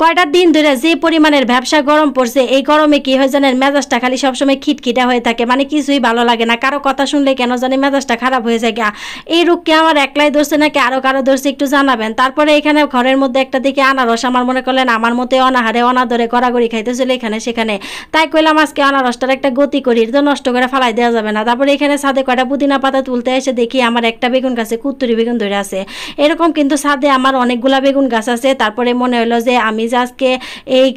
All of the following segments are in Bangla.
কয়টা দিন ধরে যে পরিমাণের ব্যবসা গরম পড়ছে, এই গরমে কি হয় জানেন, মেজাজটা খালি সবসময় খিটখিটা হয়ে থাকে, মানে কিছুই ভালো লাগে না। কারো কথা শুনলে কেন জানি মেজাজটা খারাপ হয়ে যায়। এই রোগ কি আমার একলাই ধরছে নাকি আরো কারো ধরছে একটু জানাবেন। তারপরে এখানে ঘরের মধ্যে একটা দিকে আনারস, আমার মনে করলেন আমার মতে অনাহারে অনাদরে গড়াগড়ি খাইতেছিল এখানে সেখানে, তাই কইলাম আজকে আনারসটার একটা গতি করি, তো নষ্ট করে ফালাই দেওয়া যাবে না। তারপরে এখানে ছাদে কয়টা পুদিনা পাতা তুলতে এসে দেখি আমার একটা বেগুন গাছে কুত্তুরি বেগুন ধরে আছে। এরকম কিন্তু ছাদে আমার অনেকগুলা বেগুন গাছ আছে। তারপরে মনে হলো যে আমি যে আজকে এই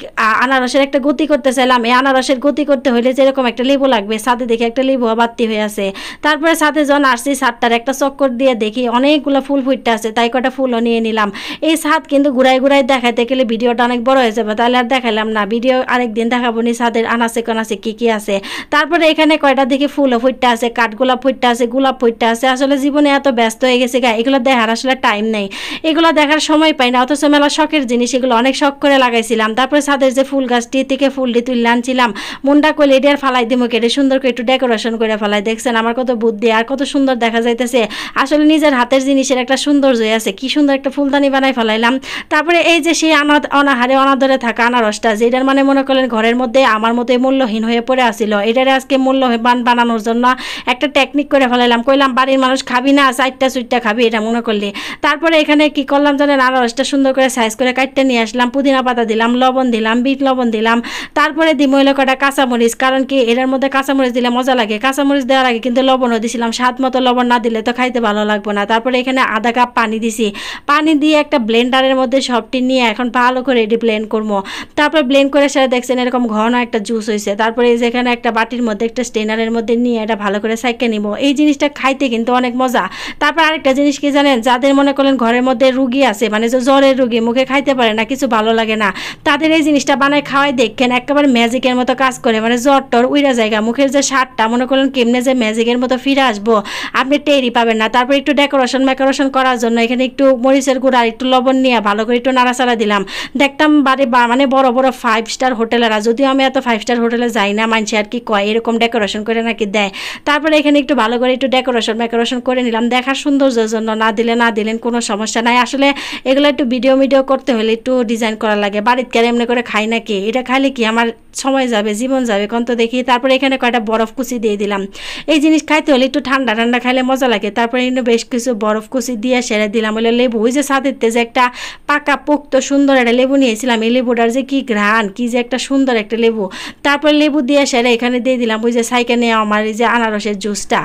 আনারসের একটা গতি করতে চাইলাম, এই আনারসের গতি করতে হইলে যেরকম একটা লেবু লাগবে, ছাদে দেখে একটা লেবু বাড়তি হয়ে আছে। তারপরে ছাদে যখন আসছি ছাদটার একটা চক্কর দিয়ে দেখি অনেকগুলো ফুল ফুটতে আছে, তাই কটা ফুলও নিয়ে নিলাম। এই ছাদ কিন্তু ঘুরাই ঘুরাই দেখাইতে গেলে ভিডিওটা অনেক বড় হয়ে যাবে, তাহলে আর দেখাইলাম না। ভিডিও আরেকদিন দেখাবো নি ছাদের আনাচে কানাচে কি কি আছে। তারপরে এখানে কয়টা দেখি ফুলও ফুটতে আছে, কাঠগোলাপ ফুটতে আছে, গোলাপ ফুটতে আছে। আসলে জীবনে এত ব্যস্ত হয়ে গেছে এগুলো দেখার আসলে টাইম নেই, এগুলো দেখার সময় পাই না। অথচ মেলা শখের জিনিস, এগুলো অনেক শখ করে লাগাইছিলাম। তারপরে ছাদের যে ফুল গাছটি থেকে ফুলটি তুলে আনছিলাম, মুন্ডা কইলে এটি আর ফালাই দিমো কেটে সুন্দর করে একটু ডেকোরেশন করে ফেলাই। দেখছেন আমার কত বুদ্ধি আর কত সুন্দর দেখা যাইতেছে। আসলে নিজের হাতের জিনিসের একটা সৌন্দর্য আছে, কি সুন্দর একটা ফুলদানি বানাই ফেলাইলাম। তারপরে এই যে সেই অনাহারে অনাদরে থাকা আনারসটা, যেটার মানে মনে করলেন ঘরের মধ্যে আমার মতো মূল্যহীন হয়ে পড়ে আসছিল, এটারে আজকে মূল্যবান বানানোর জন্য একটা টেকনিক করে ফেলাইলাম। কইলাম বাড়ির মানুষ খাবি না, চারটা চুইটটা খাবি এটা মনে করলি। তারপরে এখানে কি করলাম জানেন, আনারসটা সুন্দর করে সাইজ করে কাটতে নিয়ে আসলাম, পুদিনা পাতা দিলাম, লবণ দিলাম, বিট লবণ দিলাম। তারপরে দিম হইলো কটা কাঁচামরিচ, কারণ কি এটার মধ্যে কাঁচামরিচ দিলে মজা লাগে। কাঁচামরিচ দেওয়ার আগে কিন্তু লবণও দিছিলাম, স্বাদ মতো লবণ না দিলে তো খাইতে ভালো লাগবে না। তারপরে এখানে আধা কাপ পানি দিছি, পানি দিয়ে একটা ব্লেন্ডারের মধ্যে সবটি নিয়ে এখন ভালো করে এটি ব্লেন্ড করবো। তারপরে ব্লেন্ড করে সেটা দেখছেন এরকম ঘন একটা জুস হয়েছে। তারপরে এই যেখানে একটা বাটির মধ্যে একটা স্টেনারের মধ্যে নিয়ে এটা ভালো করে সাইকে নিব। এই জিনিসটা খাইতে কিন্তু অনেক মজা। তারপর আরেকটা জিনিস কি জানেন, যাদের মনে করলেন ঘরের মধ্যে রুগী আছে, মানে যে জ্বরের রুগী, মুখে খাইতে পারে না, কিছু ভালো লাগে না, তাদের এই জিনিসটা বানায় খাওয়াই দেখেন একেবারে ম্যাজিকের মতো কাজ করে। মানে জ্বর টর উইরা জায়গা, মুখের যে স্বাদটা মনে করলেন কেমনে যে ম্যাজিকের মতো ফিরে আসবো আপনি টেরই পাবেন না। তারপর একটু ডেকোরেশন করার জন্য এখানে একটু মরিচের গুঁড়া আর একটু লবণ নিয়ে ভালো করে একটু নাড়াচাড়া দিলাম। দেখতাম মানে বড় বড় 5 স্টার হোটেলেরা, যদিও আমি এত 5 স্টার হোটেলে যাই না, মানছি আর কি কয় এরকম ডেকোরেশন করে নাকি দেয়। তারপরে এখানে একটু ভালো করে একটু ডেকোরেশন করে নিলাম, দেখার সৌন্দর্যের জন্য। না দিলেন কোনো সমস্যা নাই। আসলে এগুলো একটু ভিডিও করতে হলে একটু ডিজাইন করা লাগে, বাড়িতে কেন এমনি করে খাই নাকি, এটা খাইলে কি আমার সময় যাবে, জীবন যাবে কোন তো দেখি। তারপরে এখানে কয়টা বরফ কুচি দিয়ে দিলাম, এই জিনিস খাইতে হলে একটু ঠান্ডা ঠান্ডা খাইলে মজা লাগে। তারপরে কিন্তু বেশ কিছু বরফ কুচি দিয়ে সেরে দিলাম হলো লেবু। ওই যে ছাদেতে যে একটা পাকা পোক্ত সুন্দর একটা লেবু নিয়েছিলাম, এই লেবুটার যে কি ঘ্রাণ, কি যে একটা সুন্দর একটা লেবু। তারপরে লেবু দিয়ে সেরে এখানে দিয়ে দিলাম ওই যে সাইকে নেওয়া আমার এই যে আনারসের জুসটা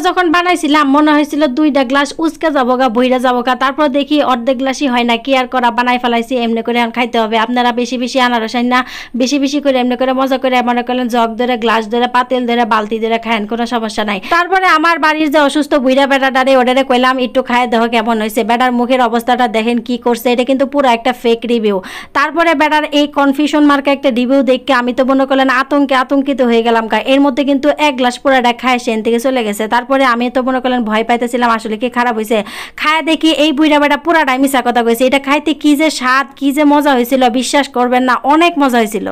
যখন বানাইছিলাম মনে হয়েছিল 2টা গ্লাস উচকে যাবো গা, বইরা যাবো গা। তারপর দেখি অর্ধেক গ্লাসই হয় না, কি আর করা, বানাই ফেলাইছি। এমনি করে খাইতে হবে। আপনারা বেশি বেশি আনারস আইন না, বেশি বেশি করে এমনি করে মজা করে মনে করলেন জগ ধরে, গ্লাস ধরে, পাতিল ধরে, বালতি ধরে খায়েন, কোনো সমস্যা নাই। তারপরে আমার বাড়ির যে অসুস্থ বুইরা বেটাটারে ওটারে কইলাম একটু খায় দেখো কেমন হয়েছে। বেটার মুখের অবস্থাটা দেখেন কি করছে, এটা কিন্তু পুরো একটা ফেক রিভিউ। তারপরে বেটার এই কনফিউশন মার্কা একটা রিভিউ দেখে আমি তো মনে করলেন আতঙ্কিত হয়ে গেলাম। এর মধ্যে কিন্তু 1 গ্লাস পুরাটা খায় সেন থেকে চলে গেছে। তারপরে আমি তো মনে করলেন ভয় পাইতেছিলাম আসলে কি খারাপ হয়েছে। খায় দেখি এই বুইরা বেটা পুরাটাই মিছা কথা কইছে। এটা খাইতে কি যে স্বাদ, কি যে মজা হয়েছিল বিশ্বাস করবেন না, অনেক মজা হয়েছিল।